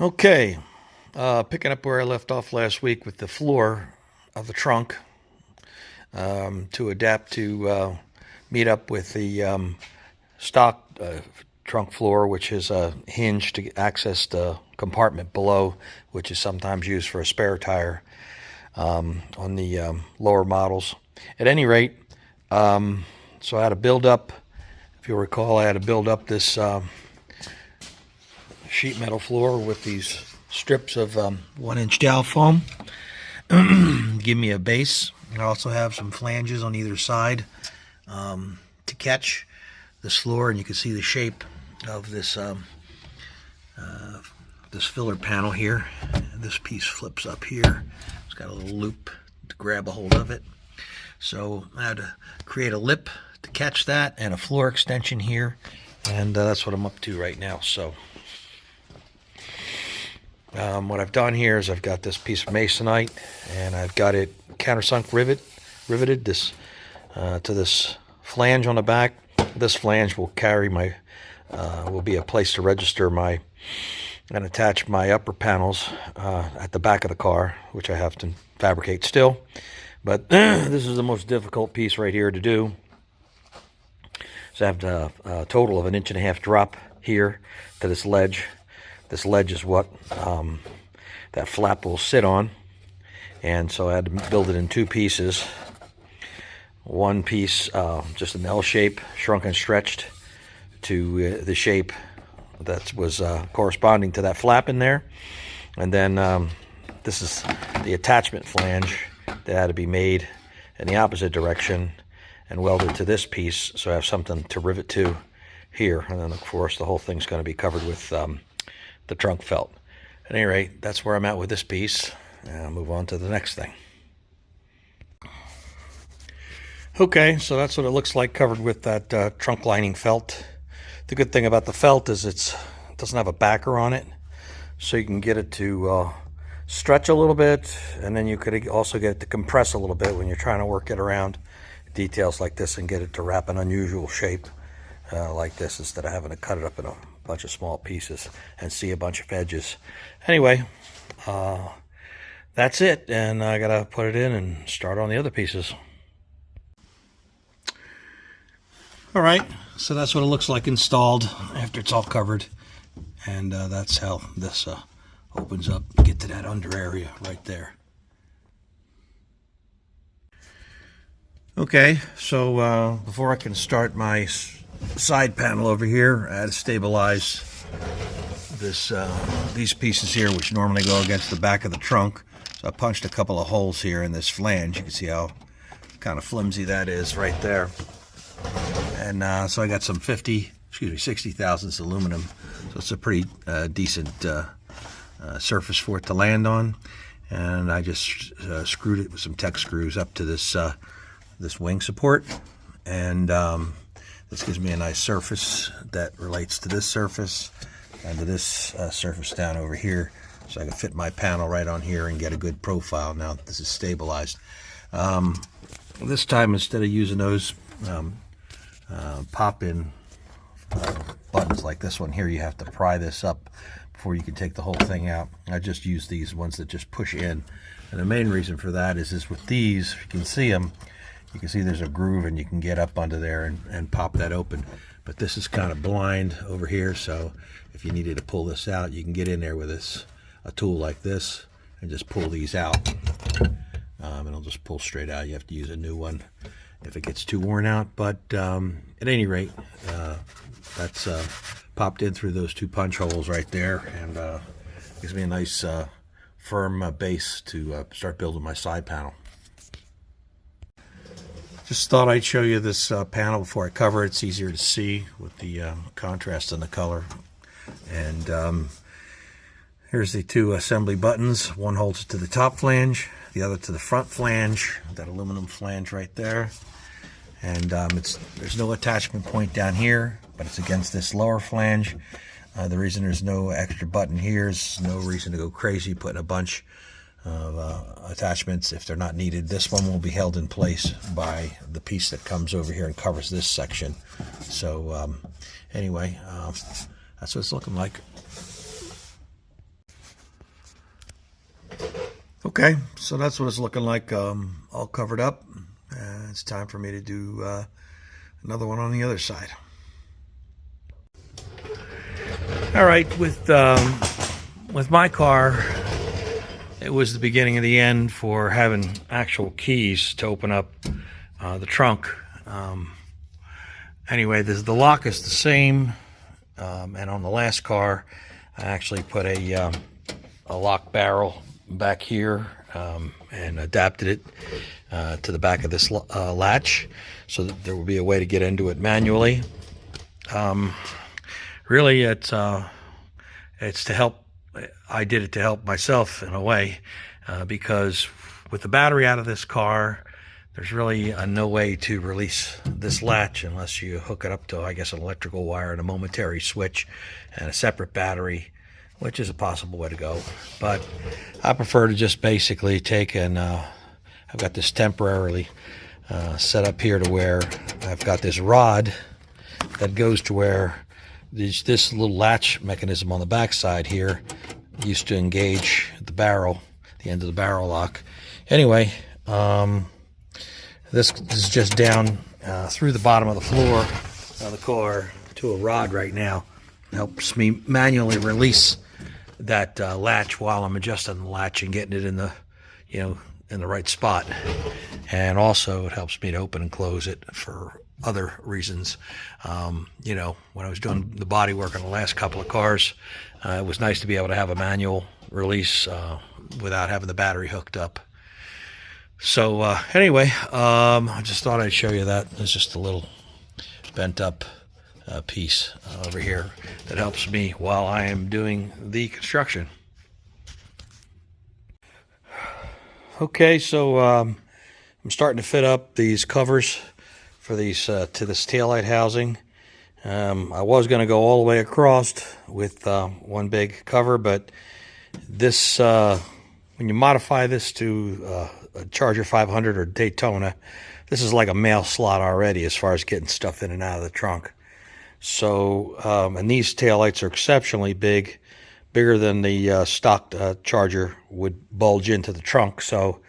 Okay, picking up where I left off last week with the floor of the trunk to adapt to meet up with the stock trunk floor, which is a hinge to access the compartment below, which is sometimes used for a spare tire on the lower models. At any rate, so I had to build up, if you'll recall, I had to build up this sheet metal floor with these strips of 1-inch dowel foam. Give me a base. I also have some flanges on either side to catch this floor, and you can see the shape of this this filler panel here. And this piece flips up here. It's got a little loop to grab a hold of it. So I had to create a lip to catch that and a floor extension here, and that's what I'm up to right now. So what I've done here is I've got this piece of masonite, and I've got it countersunk riveted this to this flange on the back. This flange will carry my will be a place to register my and attach my upper panels at the back of the car, which I have to fabricate still. But this is the most difficult piece right here to do. So I have a total of 1.5 inch drop here to this ledge. This ledge is what that flap will sit on, and so I had to build it in two pieces. One piece, just an L shape, shrunk and stretched to the shape that was corresponding to that flap in there. And then this is the attachment flange that had to be made in the opposite direction and welded to this piece, so I have something to rivet to here. And then, of course, the whole thing's going to be covered with the trunk felt. At any rate, that's where I'm at with this piece. I'll move on to the next thing. Okay, so that's what it looks like covered with that trunk lining felt. The good thing about the felt is it doesn't have a backer on it, so you can get it to stretch a little bit, and then you could also get it to compress a little bit when you're trying to work it around details like this and get it to wrap an unusual shape like this, instead of having to cut it up in a bunch of small pieces and see a bunch of edges. Anyway, that's it, and I gotta put it in and start on the other pieces. All right, so that's what it looks like installed after it's all covered, and that's how this opens up. Get to that under area right there. Okay, so before I can start my side panel over here, I had to stabilize this these pieces here, which normally go against the back of the trunk. So I punched a couple of holes here in this flange. You can see how kind of flimsy that is right there. And so I got some 60 thousandths aluminum, so it's a pretty decent surface for it to land on. And I just screwed it with some Tech screws up to this this wing support, and this gives me a nice surface that relates to this surface and to this surface down over here, so I can fit my panel right on here and get a good profile now that this is stabilized. This time, instead of using those pop-in buttons like this one here, you have to pry this up before you can take the whole thing out. I just use these ones that just push in, and the main reason for that is with these, if you can see them, you can see there's a groove and you can get up under there and pop that open. But this is kind of blind over here, so if you needed to pull this out, you can get in there with a tool like this and just pull these out. And it'll just pull straight out. You have to use a new one if it gets too worn out. But at any rate, that's popped in through those two punch holes right there, and gives me a nice firm base to start building my side panel. Just thought I'd show you this panel before I cover it. It's easier to see with the contrast in the color. And here's the two assembly buttons. One holds it to the top flange, the other to the front flange, that aluminum flange right there. And there's no attachment point down here, but it's against this lower flange. The reason there's no extra button here is no reason to go crazy putting a bunch of attachments if they're not needed. This one will be held in place by the piece that comes over here and covers this section. So anyway, that's what it's looking like. Okay, so that's what it's looking like, all covered up. It's time for me to do another one on the other side. All right, with my car, it was the beginning of the end for having actual keys to open up the trunk. Anyway, the lock is the same, and on the last car, I actually put a lock barrel back here and adapted it to the back of this latch, so that there will be a way to get into it manually. Really, it's to help. I did it to help myself in a way, because with the battery out of this car, there's really no way to release this latch unless you hook it up to, I guess, an electrical wire and a momentary switch and a separate battery, which is a possible way to go. But I prefer to just basically take and I've got this temporarily set up here to where I've got this rod that goes to where this little latch mechanism on the back side here used to engage the barrel, the end of the barrel lock. Anyway, this is just down through the bottom of the floor of the car to a rod right now. It helps me manually release that latch while I'm adjusting the latch and getting it in the, in the right spot. And also it helps me to open and close it for other reasons. When I was doing the body work on the last couple of cars, it was nice to be able to have a manual release without having the battery hooked up. So anyway, I just thought I'd show you that. It's just a little bent up piece over here that helps me while I am doing the construction. Okay, so I'm starting to fit up these covers for these to this taillight housing. I was going to go all the way across with one big cover, but this when you modify this to a Charger 500 or Daytona, this is like a mail slot already as far as getting stuff in and out of the trunk. So, and these taillights are exceptionally big, bigger than the stock Charger would bulge into the trunk. So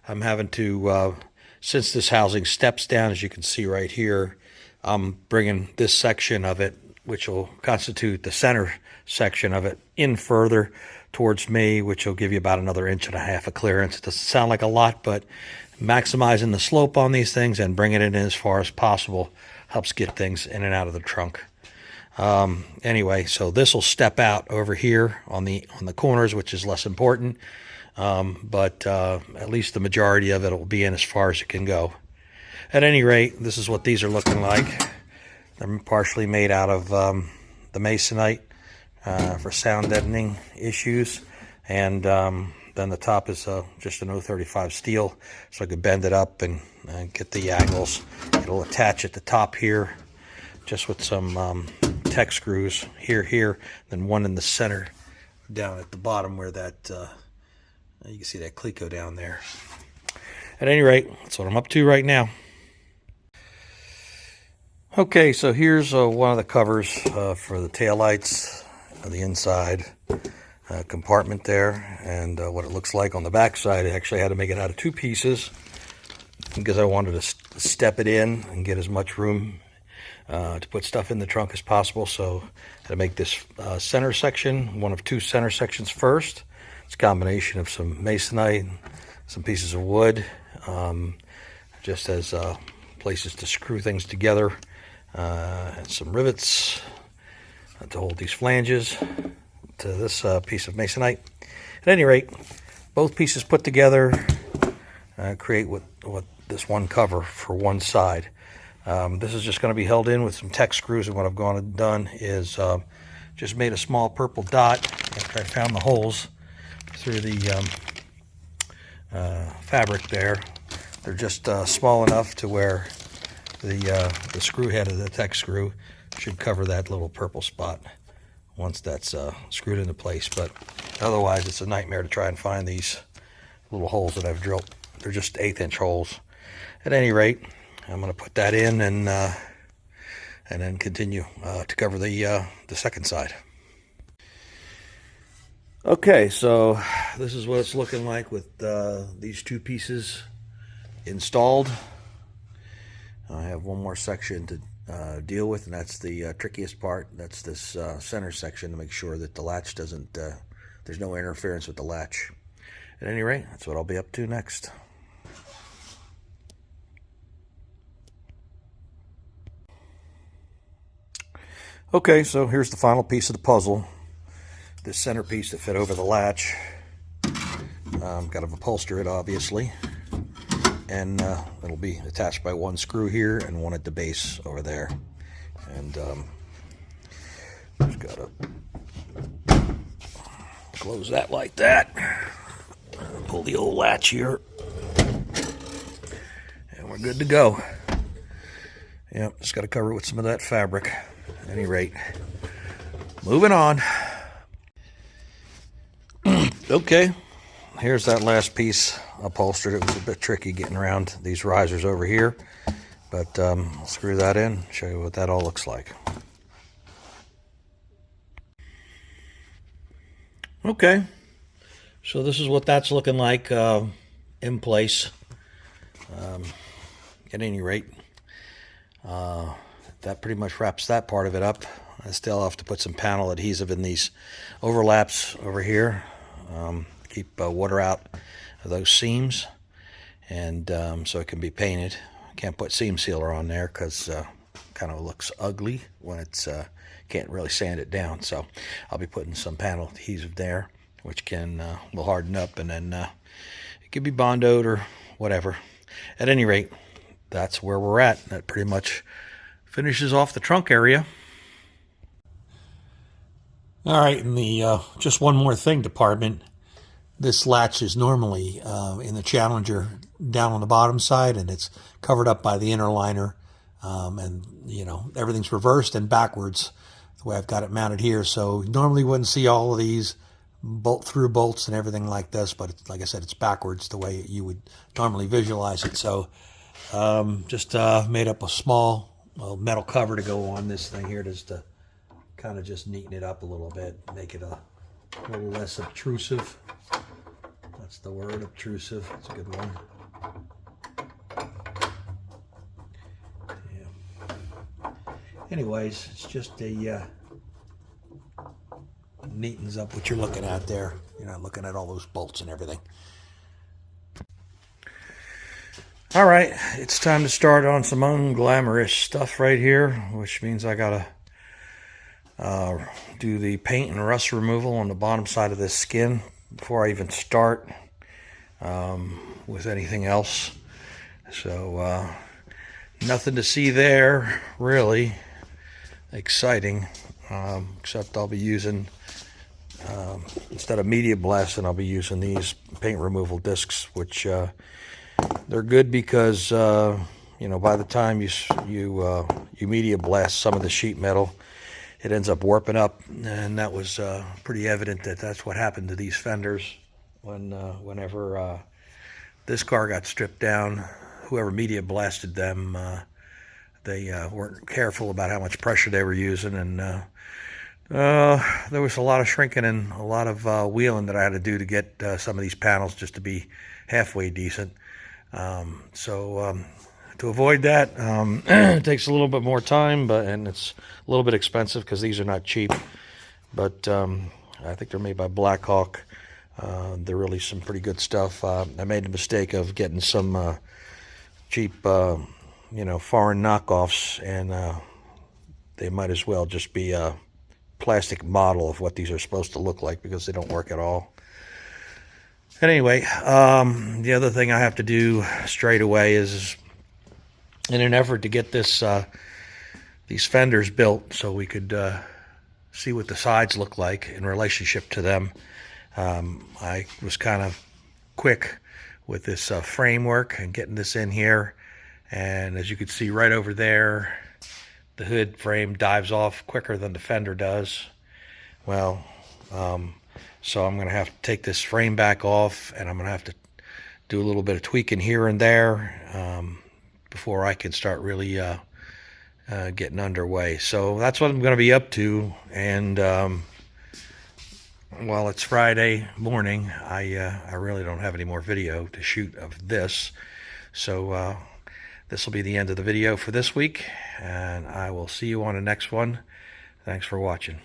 I'm having to, since this housing steps down, as you can see right here, I'm bringing this section of it, which will constitute the center section of it, in further towards me, which will give you about another 1.5 inches of clearance. It doesn't sound like a lot, but maximizing the slope on these things and bringing it in as far as possible helps get things in and out of the trunk. Anyway, so this will step out over here on the corners, which is less important, but at least the majority of it will be in as far as it can go. At any rate, this is what these are looking like. They're partially made out of the masonite for sound deadening issues, and then the top is just an 035 steel, so I could bend it up and get the angles. It'll attach at the top here just with some Tech screws here, then one in the center down at the bottom where that you can see that cleco down there. At any rate, that's what I'm up to right now. Okay, so here's one of the covers for the taillights, the inside compartment there, and what it looks like on the back side. I actually had to make it out of 2 pieces because I wanted to step it in and get as much room to put stuff in the trunk as possible. So I had to make this center section, one of 2 center sections first. It's a combination of some masonite, some pieces of wood, just as places to screw things together, and some rivets to hold these flanges to this piece of masonite. At any rate, both pieces put together create what this one cover for one side. This is just going to be held in with some Tech screws, and what I've gone and done is just made a small purple dot after I found the holes through the fabric there. They're just small enough to where the screw head of the Tech screw should cover that little purple spot once that's screwed into place. But otherwise, it's a nightmare to try and find these little holes that I've drilled. They're just 1/8 inch holes. At any rate, I'm going to put that in and then continue to cover the second side. Okay, so this is what it's looking like with these two pieces installed. I have one more section to deal with, and that's the trickiest part. That's this center section to make sure that the latch doesn't, there's no interference with the latch. At any rate, that's what I'll be up to next. Okay, so here's the final piece of the puzzle. This center piece to fit over the latch. Got to upholster it, obviously. And it'll be attached by one screw here and one at the base over there. And just got to close that like that. Pull the old latch here. And we're good to go. Yep, just got to cover it with some of that fabric. At any rate, moving on. Okay, here's that last piece upholstered. It was a bit tricky getting around these risers over here, but I'll screw that in, show you what that all looks like. Okay, so this is what that's looking like in place. At any rate, that pretty much wraps that part of it up. I still have to put some panel adhesive in these overlaps over here. Keep water out of those seams, and so it can be painted. Can't put seam sealer on there because kind of looks ugly when it's can't really sand it down. So I'll be putting some panel adhesive there, which can will harden up, and then it could be bondoed or whatever. At any rate, that's where we're at. That pretty much finishes off the trunk area. All right, in the just one more thing department, this latch is normally in the Challenger down on the bottom side, and it's covered up by the inner liner, and you know, everything's reversed and backwards the way I've got it mounted here. So normally wouldn't see all of these bolt through bolts and everything like this, but it's, like I said, it's backwards the way you would normally visualize it. So just made up a small metal cover to go on this thing here, just to kind of just neaten it up a little bit, make it a little less obtrusive. That's the word, obtrusive. It's a good one. Yeah. Anyways, it's just a neatens up what you're looking at there. You're not looking at all those bolts and everything. All right, it's time to start on some unglamorous stuff right here, which means I gotta do the paint and rust removal on the bottom side of this skin before I even start with anything else. So nothing to see there really exciting, except I'll be using instead of media blasting, I'll be using these paint removal discs, which they're good because you know, by the time you media blast some of the sheet metal, it ends up warping up, and that was pretty evident that that's what happened to these fenders when whenever this car got stripped down. Whoever media blasted them, they weren't careful about how much pressure they were using, and there was a lot of shrinking and a lot of wheeling that I had to do to get some of these panels just to be halfway decent. To avoid that, it takes a little bit more time, and it's a little bit expensive because these are not cheap. But I think they're made by Blackhawk. They're really some pretty good stuff. I made the mistake of getting some cheap, you know, foreign knockoffs, and they might as well just be a plastic model of what these are supposed to look like, because they don't work at all. Anyway, the other thing I have to do straight away is, in an effort to get this these fenders built so we could see what the sides look like in relationship to them, I was kind of quick with this framework and getting this in here. And as you can see right over there, the hood frame dives off quicker than the fender does. Well, so I'm going to have to take this frame back off, and I'm going to have to do a little bit of tweaking here and there before I can start really getting underway. So that's what I'm going to be up to, and while it's Friday morning, I really don't have any more video to shoot of this. So this will be the end of the video for this week, and I will see you on the next one. Thanks for watching.